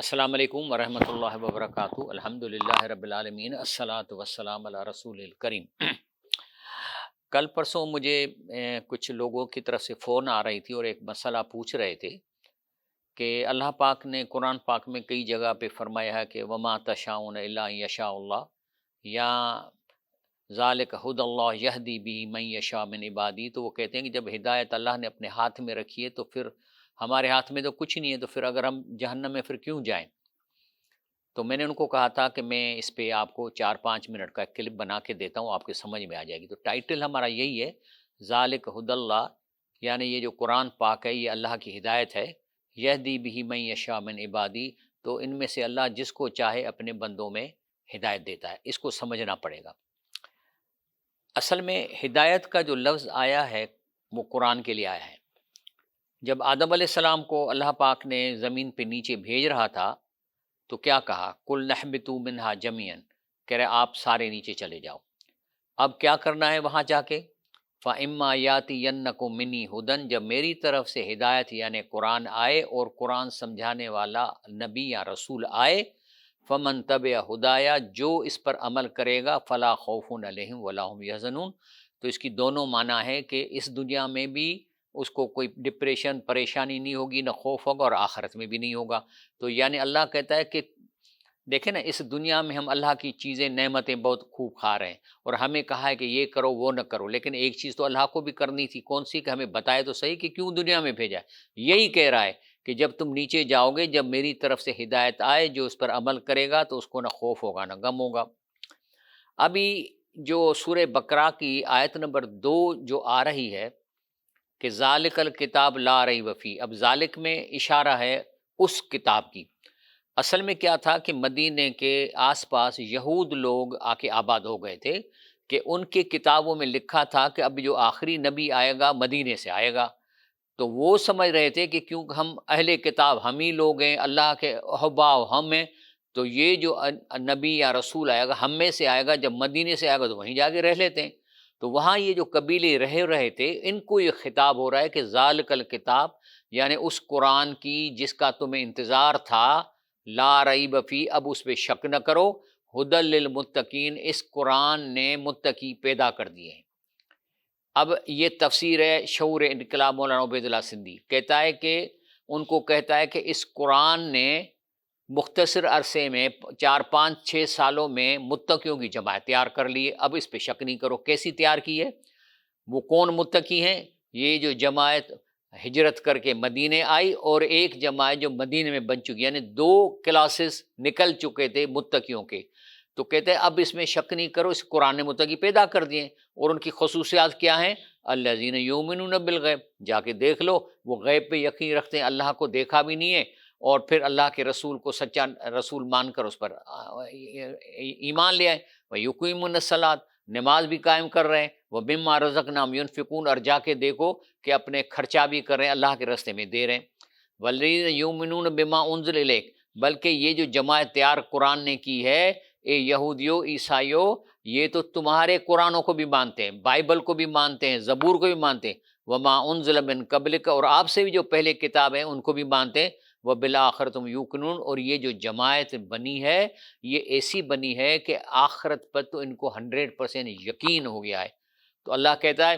السلام علیکم ورحمۃ اللہ وبرکاتہ۔ الحمدللہ رب العالمین، الصلاۃ والسلام علی رسول الکریم۔ کل پرسوں مجھے کچھ لوگوں کی طرف سے فون آ رہی تھی اور ایک مسئلہ پوچھ رہے تھے کہ اللہ پاک نے قرآن پاک میں کئی جگہ پہ فرمایا ہے کہ وما تشاؤون الا ان یشاء اللہ، یا ذالک ھدی اللہ یہدی بہ من یشاء من عبادی۔ تو وہ کہتے ہیں کہ جب ہدایت اللہ نے اپنے ہاتھ میں رکھی ہے تو پھر ہمارے ہاتھ میں تو کچھ نہیں ہے، تو پھر اگر ہم جہنم میں پھر کیوں جائیں؟ تو میں نے ان کو کہا تھا کہ میں اس پہ آپ کو 4-5 منٹ کا کلپ بنا کے دیتا ہوں، آپ کے سمجھ میں آ جائے گی۔ تو ٹائٹل ہمارا یہی ہے، ذالک ھدی اللہ، یعنی یہ جو قرآن پاک ہے یہ اللہ کی ہدایت ہے، یہدی بہ من یشاء من عبادی، تو ان میں سے اللہ جس کو چاہے اپنے بندوں میں ہدایت دیتا ہے۔ اس کو سمجھنا پڑے گا۔ اصل میں ہدایت کا جو لفظ آیا ہے وہ قرآن کے لیے آیا ہے۔ جب آدم علیہ السلام کو اللہ پاک نے زمین پہ نیچے بھیج رہا تھا تو کیا کہا؟ کل نحبتوا منہا جمیعا، کہہ رہے آپ سارے نیچے چلے جاؤ۔ اب کیا کرنا ہے وہاں جا کے؟ فَإِمَّا يَأْتِيَنَّكُم مِّنِّي ھُدًى، جب میری طرف سے ہدایت یعنی قرآن آئے اور قرآن سمجھانے والا نبی یا رسول آئے، فَمَن تَبِعَ ھُدَايَ، جو اس پر عمل کرے گا، فَلَا خَوْفٌ عَلَيْهِمْ وَلَا هُمْ يَحْزَنُونَ۔ تو اس کی دونوں معنی ہے کہ اس دنیا میں بھی اس کو کوئی ڈپریشن پریشانی نہیں ہوگی، نہ خوف ہوگا، اور آخرت میں بھی نہیں ہوگا۔ تو یعنی اللہ کہتا ہے کہ دیکھیں نا، اس دنیا میں ہم اللہ کی چیزیں نعمتیں بہت خوب کھا رہے ہیں، اور ہمیں کہا ہے کہ یہ کرو وہ نہ کرو، لیکن ایک چیز تو اللہ کو بھی کرنی تھی، کون سی؟ کہ ہمیں بتائے تو صحیح کہ کیوں دنیا میں بھیجا ہے۔ یہی کہہ رہا ہے کہ جب تم نیچے جاؤ گے، جب میری طرف سے ہدایت آئے، جو اس پر عمل کرے گا تو اس کو نہ خوف ہوگا نہ غم ہوگا۔ ابھی جو سورہ بقرہ کی آیت نمبر 2 جو آ رہی ہے کہ ذالک الکتاب لا ریب فیہ، اب ذالک میں اشارہ ہے اس کتاب کی۔ اصل میں کیا تھا کہ مدینے کے آس پاس یہود لوگ آ کے آباد ہو گئے تھے کہ ان کے کتابوں میں لکھا تھا کہ اب جو آخری نبی آئے گا مدینے سے آئے گا، تو وہ سمجھ رہے تھے کہ کیونکہ ہم اہل کتاب ہم ہی لوگ ہیں، اللہ کے احباء ہم ہیں، تو یہ جو نبی یا رسول آئے گا ہم میں سے آئے گا، جب مدینے سے آئے گا تو وہیں جا کے رہ لیتے ہیں۔ تو وہاں یہ جو قبیلے رہے تھے، ان کو یہ خطاب ہو رہا ہے کہ ذالک الکتاب، یعنی اس قرآن کی جس کا تمہیں انتظار تھا، لا ریب فی، اب اس پہ شک نہ کرو، ھدی للمتقین، اس قرآن نے متقی پیدا کر دیے ہیں۔ اب یہ تفسیر ہے شعور انقلاب مولانا عبید اللہ سندھی، کہتا ہے کہ ان کو کہتا ہے کہ اس قرآن نے مختصر عرصے میں 4-5-6 سالوں میں متقیوں کی جماعت تیار کر لی ہے، اب اس پہ شک نہیں کرو۔ کیسی تیار کی ہے؟ وہ کون متقی ہیں؟ یہ جو جماعت ہجرت کر کے مدینے آئی، اور ایک جماعت جو مدینے میں بن چکی، یعنی 2 کلاسز نکل چکے تھے متقیوں کے۔ تو کہتے ہیں اب اس میں شک نہیں کرو، اس قرآن نے متقی پیدا کر دیے، اور ان کی خصوصیات کیا ہیں؟ الذین یؤمنون بالغیب، جا کے دیکھ لو، وہ غیب پہ یقین رکھتے ہیں، اللہ کو دیکھا بھی نہیں ہے، اور پھر اللہ کے رسول کو سچا رسول مان کر اس پر ایمان لے آئے۔ وَيُقِيمُونَ الصَّلَاةَ، نماز بھی قائم کر رہے ہیں، وَمِمَّا رَزَقْنَاهُمْ يُنْفِقُونَ، اور جا کے دیکھو کہ اپنے خرچہ بھی کر رہے ہیں، اللہ کے راستے میں دے رہے ہیں۔ وَالَّذِينَ يُؤْمِنُونَ بِمَا أُنزِلَ إِلَيْكَ، بلکہ یہ جو جماعت تیار قرآن نے کی ہے، اے یہودیوں عیسائیوں، یہ تو تمہارے قرآنوں کو بھی مانتے ہیں، بائبل کو بھی مانتے ہیں، زبور کو بھی مانتے ہیں، وَمَا أُنزِلَ مِن قَبْلِكَ، اور آپ سے بھی جو پہلے کتاب ہیں ان کو بھی مانتے ہیں، وَبِالْآخِرَةِ هُمْ يُوقِنُونَ، اور یہ جو جماعت بنی ہے یہ ایسی بنی ہے کہ آخرت پر تو ان کو 100% یقین ہو گیا ہے۔ تو اللہ کہتا ہے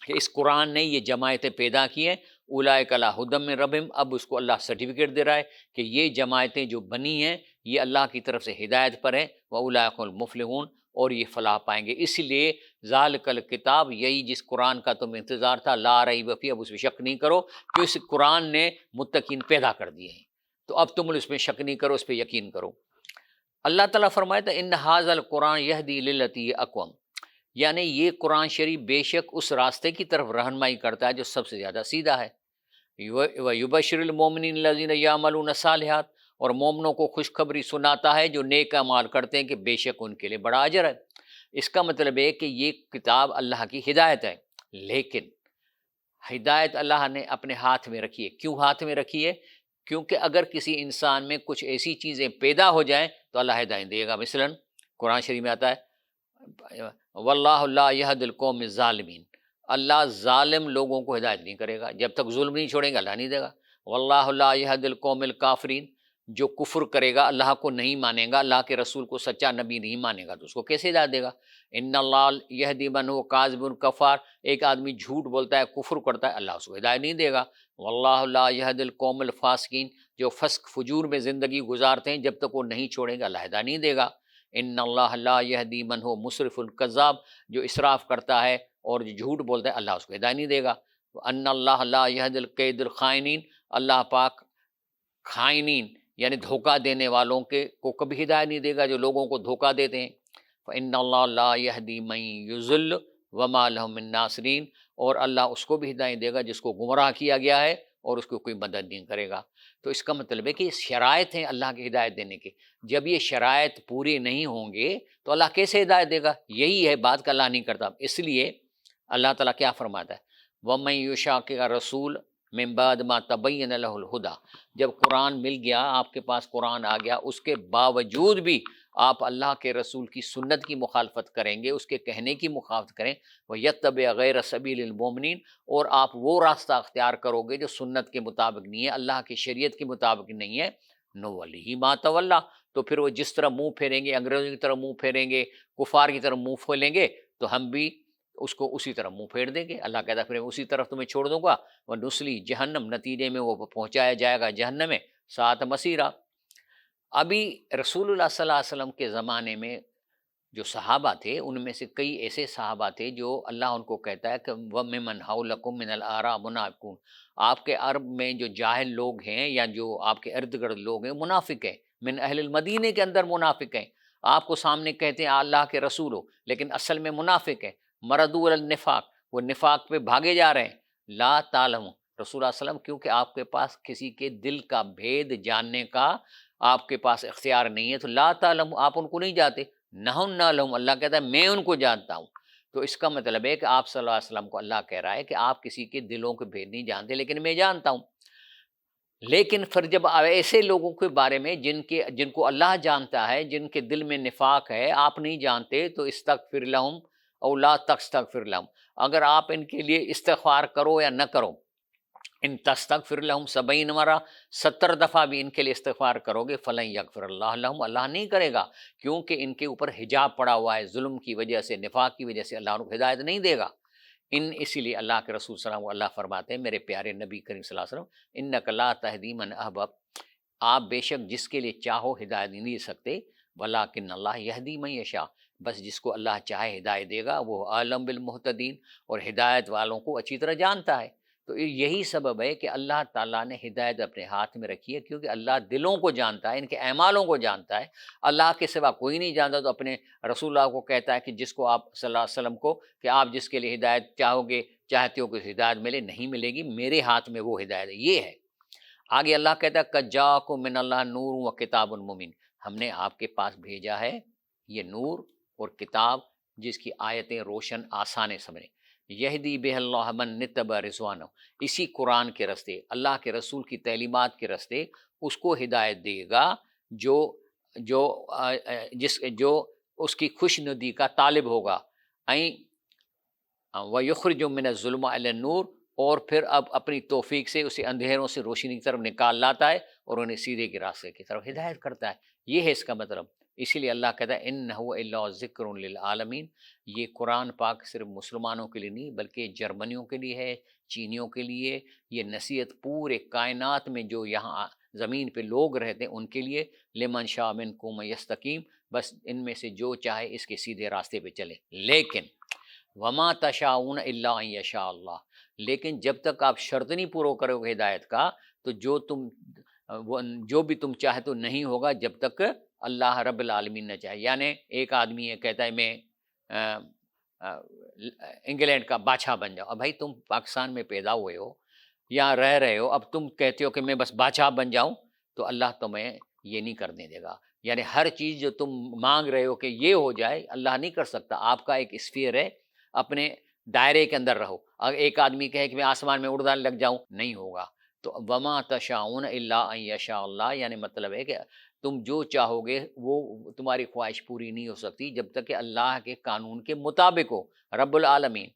کہ اس قرآن نے یہ جماعتیں پیدا کی ہیں، اولئک علی ھدی من ربہم، اب اس کو اللہ سرٹیفکیٹ دے رہا ہے کہ یہ جماعتیں جو بنی ہیں یہ اللہ کی طرف سے ہدایت پر ہیں، واولئک هم المفلحون، اور یہ فلاح پائیں گے۔ اس لیے ذالک الکتاب، یہی جس قرآن کا تمہیں انتظار تھا، لا ریب فیہ، اب اس پہ شک نہیں کرو، کہ اس قرآن نے متقین پیدا کر دیے ہیں، تو اب تم اس پہ شک نہیں کرو، اس پہ یقین کرو۔ اللہ تعالیٰ فرمایا تھا ان ھذا القرآن یہدی للتی ہی اقوم، یعنی یہ قرآن شریف بے شک اس راستے کی طرف رہنمائی کرتا ہے جو سب سے زیادہ سیدھا ہے۔ وَيُبَشِّرُ الْمُؤْمِنِينَ الَّذِينَ يَعْمَلُونَ الصَّالِحَاتِ، اور مومنوں کو خوشخبری سناتا ہے جو نیک اعمال کرتے ہیں کہ بے شک ان کے لیے بڑا اجر ہے۔ اس کا مطلب ہے کہ یہ کتاب اللہ کی ہدایت ہے، لیکن ہدایت اللہ نے اپنے ہاتھ میں رکھی ہے۔ کیوں ہاتھ میں رکھی ہے؟ کیونکہ اگر کسی انسان میں کچھ ایسی چیزیں پیدا ہو جائیں تو اللہ ہدایت دے گا۔ مثلاً قرآن شریف میں آتا ہے واللہ لا یہدی القوم الظالمین، اللہ ظالم لوگوں کو ہدایت نہیں کرے گا، جب تک ظلم نہیں چھوڑیں گے اللہ نہیں دے گا۔ واللہ لا یہدی القوم الکافرین، جو کفر کرے گا، اللہ کو نہیں مانے گا، اللہ کے رسول کو سچا نبی نہیں مانے گا، تو اس کو کیسے ہدایت دے گا؟ ان اللہ یہدی من هو کاذب کفار، ایک آدمی جھوٹ بولتا ہے، کفر کرتا ہے، اللہ اس کو ہدایت نہیں دے گا۔ واللہ لا یہدی القوم الفاسقین، جو فسق فجور میں زندگی گزارتے ہیں جب تک وہ نہیں چھوڑیں گے اللہ ہدایت نہیں دے گا۔ ان اللہ لا یہدی من هو مسرف الکذاب، جو اسراف کرتا ہے اور جو جھوٹ بولتا ہے اللہ اس کو ہدایت نہیں دے گا۔ ان اللہ لا یہدی الکید الخائنین، اللہ پاک خائنین یعنی دھوکہ دینے والوں کے کو کبھی ہدایت نہیں دے گا، جو لوگوں کو دھوکہ دیتے ہیں۔ فإن اللہ لا یہدی من یضل وما لهم من ناصرین، اور اللہ اس کو بھی ہدایت دے گا جس کو گمراہ کیا گیا ہے اور اس کو کوئی مدد نہیں کرے گا۔ تو اس کا مطلب ہے کہ یہ شرائط ہیں اللہ کی ہدایت دینے کے، جب یہ شرائط پوری نہیں ہوں گے تو اللہ کیسے ہدایت دے گا؟ یہی ہے بات کہ اللہ نہیں کرتا۔ اس لیے اللہ تعالیٰ کیا فرماتا ہے؟ وَمَن يُشَاقِقِ الرَّسُولَ مِن بَعْدِ مَا تَبَيَّنَ لَهُ الْهُدَىٰ، جب قرآن مل گیا، آپ کے پاس قرآن آ گیا، اس کے باوجود بھی آپ اللہ کے رسول کی سنت کی مخالفت کریں گے، اس کے کہنے کی مخالفت کریں، وَيَتَّبِعْ غَيْرَ سَبِيلِ الْمُؤْمِنِينَ، اور آپ وہ راستہ اختیار کرو گے جو سنت کے مطابق نہیں ہے، اللہ کی شریعت کے مطابق نہیں ہے، نُوَلِّهِ مَا تَوَلَّىٰ، تو پھر وہ جس طرح منہ پھیریں گے، انگریزوں کی طرح منہ پھیریں گے، کفار کی طرح منہ پھولیں گے، تو ہم بھی اس کو اسی طرح منہ پھیر دیں گے۔ اللہ کہتا ہے پھر میں اسی طرف تمہیں چھوڑ دوں گا، وَنُصْلِي جہنم، نتیجے میں وہ پہنچایا جائے گا جہنم میں، سات مسیرہ۔ ابھی رسول اللہ صلی اللہ علیہ وسلم کے زمانے میں جو صحابہ تھے، ان میں سے کئی ایسے صحابہ تھے جو اللہ ان کو کہتا ہے کہ وَمِمَّنْ حَوْلَكُم مِّنَ الْأَعْرَابِ مُنَافِقُونَ، آپ کے عرب میں جو جاہل لوگ ہیں یا جو آپ کے ارد گرد لوگ ہیں منافق ہیں، من اہل المدینے کے اندر منافق ہیں، آپ کو سامنے کہتے ہیں اللہ کے رسول ہو لیکن اصل میں منافق ہیں، مردو علی النفاق، وہ نفاق پہ بھاگے جا رہے ہیں۔ لا تعلم، رسول اللہ صلی اللہ علیہ وسلم کیونکہ آپ کے پاس کسی کے دل کا بھید جاننے کا آپ کے پاس اختیار نہیں ہے، تو لا تعلم، آپ ان کو نہیں جانتے، نحن نعلم، اللہ کہتا ہے میں ان کو جانتا ہوں۔ تو اس کا مطلب ہے کہ آپ صلی اللہ علیہ وسلم کو اللہ کہہ رہا ہے کہ آپ کسی کے دلوں کے بھید نہیں جانتے لیکن میں جانتا ہوں۔ لیکن پھر جب ایسے لوگوں کے بارے میں جن کو اللہ جانتا ہے، جن کے دل میں نفاق ہے، آپ نہیں جانتے، تو استغفر لہم او لا تستغفر لہم، اگر آپ ان کے لیے استغفار کرو یا نہ کرو، ان تستغفر لہم 70 مرہ، 70 دفعہ بھی ان کے لیے استغفار کرو گے، فلن یغفر اللہ لہم، اللہ نہیں کرے گا، کیونکہ ان کے اوپر حجاب پڑا ہوا ہے، ظلم کی وجہ سے، نفاق کی وجہ سے اللہ ان کو ہدایت نہیں دے گا۔ اسی لیے اللہ کے رسول صلی اللہ علیہ وسلم کو اللہ فرماتے ہیں، میرے پیارے نبی کریم صلی اللہ علیہ وسلم، انک لا تہدی من احببت، آپ بے شک جس کے لیے چاہو ہدایت نہیں دے سکتے، ولکن اللہ یہدی من یشاء، بس جس کو اللہ چاہے ہدایت دے گا، وہ عالم بالمہتدین، اور ہدایت والوں کو اچھی طرح جانتا ہے۔ تو یہی سبب ہے کہ اللہ تعالیٰ نے ہدایت اپنے ہاتھ میں رکھی ہے، کیونکہ اللہ دلوں کو جانتا ہے، ان کے اعمالوں کو جانتا ہے، اللہ کے سوا کوئی نہیں جانتا۔ تو اپنے رسول اللہ کو کہتا ہے کہ جس کو آپ صلی اللہ علیہ وسلم کو کہ آپ جس کے لیے ہدایت چاہو گے، چاہتے ہو کہ ہدایت ملے، نہیں ملے گی، میرے ہاتھ میں وہ ہدایت ہے، یہ ہے۔ آگے اللہ کہتا ہے قد جاءکم من اللہ نور و کتاب مبین، ہم نے آپ کے پاس بھیجا ہے یہ نور اور کتاب جس کی آیتیں روشن آسان سمجھیں، یہدی بہ اللہ من نتبع رضوانہ، اسی قرآن کے راستے، اللہ کے رسول کی تعلیمات کے راستے اس کو ہدایت دے گا جو جو جو اس کی خوش ندی کا طالب ہوگا، وَيُخْرِجُ مِنَ الظُّلُمَاتِ إِلَى النُّورِ، اور پھر اب اپنی توفیق سے اسے اندھیروں سے روشنی کی طرف نکال لاتا ہے اور انہیں سیدھے کے راستے کی طرف ہدایت کرتا ہے، یہ ہے اس کا مطلب۔ اسی لیے اللہ کہتا ہے اِنَّهُ إِلَّا ذِكْرٌ لِلْعَالَمِينَ، یہ قرآن پاک صرف مسلمانوں کے لیے نہیں بلکہ جرمنیوں کے لیے ہے، چینیوں کے لیے، یہ نصیحت پورے کائنات میں جو یہاں زمین پہ لوگ رہتے ہیں ان کے لیے، لمن شاء منکم یستقیم، بس ان میں سے جو چاہے اس کے سیدھے راستے پہ چلے۔ لیکن وما تشاؤون الا ان یشاء اللہ، لیکن جب تک آپ شرط نہیں پورا کرو گے ہدایت کا، تو جو بھی تم چاہے تو نہیں ہوگا جب تک اللہ رب العالمین نہ چاہے۔ یعنی ایک آدمی ہے کہتا ہے میں انگلینڈ کا بادشاہ بن جاؤ، اب بھائی تم پاکستان میں پیدا ہوئے ہو، یہاں رہ رہے ہو، اب تم کہتے ہو کہ میں بس بادشاہ بن جاؤں، تو اللہ تمہیں یہ نہیں کرنے دے گا۔ یعنی ہر چیز جو تم مانگ رہے ہو کہ یہ ہو جائے، اللہ نہیں کر سکتا، آپ کا ایک اسفیئر ہے، اپنے دائرے کے اندر رہو۔ اگر ایک آدمی کہے کہ میں آسمان میں اڑنے لگ جاؤں، نہیں ہوگا۔ تو وما تشاؤون الا ان یشاء اللہ، یعنی مطلب ہے کہ تم جو چاہو گے وہ تمہاری خواہش پوری نہیں ہو سکتی جب تک کہ اللہ کے قانون کے مطابق ہو، رب العالمین۔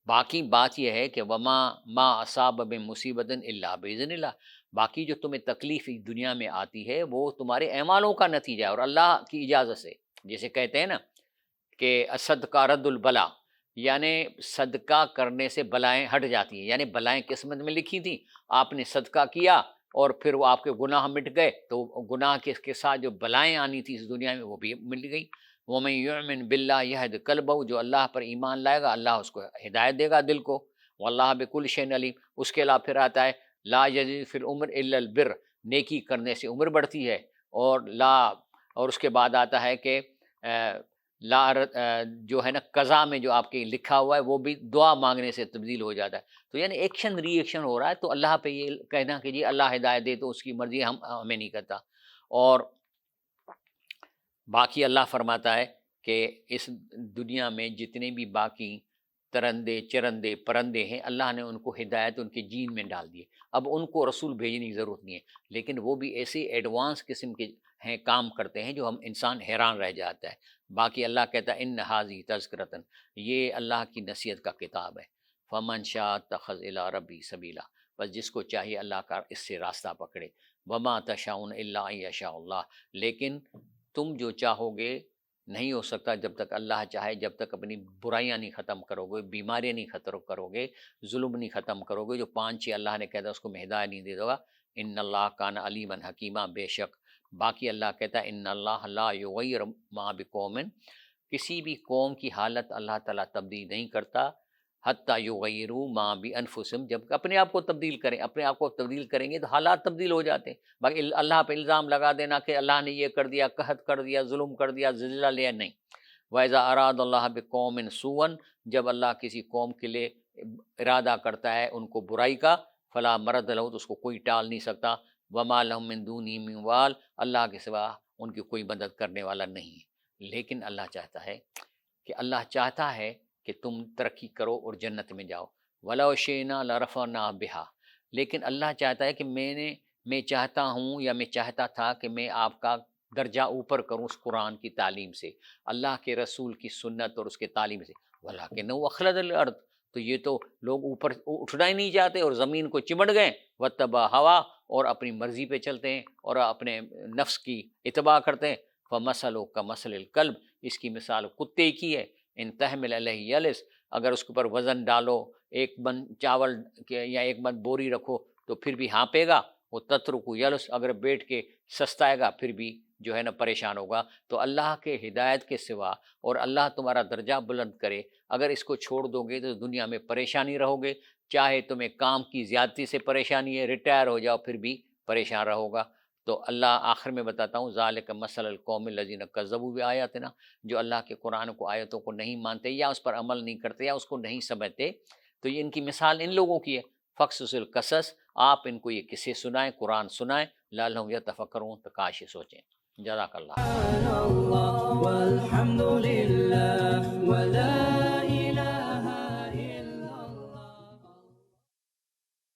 باقی بات یہ ہے کہ وما ما اصاب من مصیبت الا باذن اللہ، باقی جو تمہیں تکلیف اس دنیا میں آتی ہے وہ تمہارے اعمالوں کا نتیجہ ہے اور اللہ کی اجازت سے. جیسے کہتے ہیں نا کہ صدقہ رد البلا، یعنی صدقہ کرنے سے بلائیں ہٹ جاتی ہیں. یعنی بلائیں قسمت میں لکھی تھیں، آپ نے صدقہ کیا اور پھر وہ آپ کے گناہ مٹ گئے، تو گناہ کے ساتھ جو بلائیں آنی تھی اس دنیا میں وہ بھی مل گئی. وَمَن يُؤْمِن بِاللَّهِ يَهْدِ قَلْبَهُ، جو اللہ پر ایمان لائے گا اللہ اس کو ہدایت دے گا دل کو. واللہ بكل شيء علیم. اس کے علاوہ پھر آتا ہے لا یزید فی العمر الا البر، نیکی کرنے سے عمر بڑھتی ہے. اور اس کے بعد آتا ہے کہ جو ہے نا قضا میں جو آپ کے لکھا ہوا ہے وہ بھی دعا مانگنے سے تبدیل ہو جاتا ہے. تو یعنی ایکشن ری ایکشن ہو رہا ہے. تو اللہ پہ یہ کہنا کہ جی اللہ ہدایت دے تو اس کی مرضی ہمیں نہیں کرتا. اور باقی اللہ فرماتا ہے کہ اس دنیا میں جتنے بھی باقی ترندے چرندے پرندے ہیں اللہ نے ان کو ہدایت ان کے جین میں ڈال دیے. اب ان کو رسول بھیجنے کی ضرورت نہیں ہے، لیکن وہ بھی ایسے ایڈوانس قسم کے ہیں کام کرتے ہیں جو ہم انسان حیران رہ جاتا ہے. باقی اللہ کہتا ہے ان ھذی تذکرۃ، یہ اللہ کی نصیحت کا کتاب ہے. فمن شاء اتخذ الی ربی سبیلا، بس جس کو چاہیے اللہ کا اس سے راستہ پکڑے. وما تشاؤون الا ان یشاء اللہ، لیکن تم جو چاہو گے نہیں ہو سکتا جب تک اللہ چاہے. جب تک اپنی برائیاں نہیں ختم کرو گے، بیماریاں نہیں ختم کرو گے، ظلم نہیں ختم کرو گے، جو 5 اللہ نے کہتا ہے اس کو میں ہدایت نہیں دے دے گا. ان اللہ کان علیما حکیمہ، بے شک. باقی اللہ کہتا ہے ان اللہ لا یغیر ما بقوم، کسی بھی قوم کی حالت اللہ تعالیٰ تبدیل نہیں کرتا حتیٰ یغیروا ما بانفسہم، جب اپنے آپ کو تبدیل کریں. اپنے آپ کو تبدیل کریں گے تو حالات تبدیل ہو جاتے ہیں. باقی اللہ پہ الزام لگا دینا کہ اللہ نے یہ کر دیا، قحط کر دیا، ظلم کر دیا، زلزلہ لیا، نہیں. وَإِذَا أَرَادَ اللَّهُ بِقَوْمٍ سُوءًا، جب اللہ کسی قوم کے لیے ارادہ کرتا ہے ان کو برائی کا، فلا مرد لہ، تو اس کو کوئی ٹال نہیں سکتا. وما لهم من دونه من وال، اللہ کے سوا ان کی کوئی مدد کرنے والا نہیں ہے. لیکن اللہ چاہتا ہے کہ تم ترقی کرو اور جنت میں جاؤ. وَلَوْ شِئْنَا لَرَفَعْنَاهُ بِهَا، لیکن اللہ چاہتا ہے کہ میں چاہتا ہوں یا میں چاہتا تھا کہ میں آپ کا درجہ اوپر کروں اس قرآن کی تعلیم سے، اللہ کے رسول کی سنت اور اس کے تعلیم سے. وَلَٰكِنَّهُ أَخْلَدَ الْأَرْضَ، تو یہ تو لوگ اوپر اٹھنا ہی نہیں چاہتے اور زمین کو چمٹ گئے. وَاتَّبَعَ هَوَاهُ، اور اپنی مرضی پہ چلتے ہیں اور اپنے نفس کی اتباع کرتے ہیں. فَمَثَلُهُ كَمَثَلِ الْكَلْبِ، اس کی مثال کتے کی ہے. ان تحمل علیہ یلس، اگر اس کے اوپر وزن ڈالو، 1 من چاول یا 1 من بوری رکھو تو پھر بھی ہانپے گا. وہ تترک یلس، اگر بیٹھ کے سستائے گا پھر بھی جو ہے نا پریشان ہوگا. تو اللہ کے ہدایت کے سوا اور اللہ تمہارا درجہ بلند کرے، اگر اس کو چھوڑ دو گے تو دنیا میں پریشانی رہو گے. چاہے تمہیں کام کی زیادتی سے پریشانی ہے، ریٹائر ہو جاؤ پھر بھی پریشان رہو گا. تو اللہ آخر میں بتاتا ہوں ذالک مثل القوم الذین کذبوا بآیاتنا، جو اللہ کے قرآن کو آیتوں کو نہیں مانتے یا اس پر عمل نہیں کرتے یا اس کو نہیں سمجھتے، تو یہ ان کی مثال ان لوگوں کی ہے. فقصص القصص، آپ ان کو یہ قصے سنائیں، قرآن سنائیں، لعلہم یتفکرون، تو کاش یہ سوچیں. جزاک اللہ.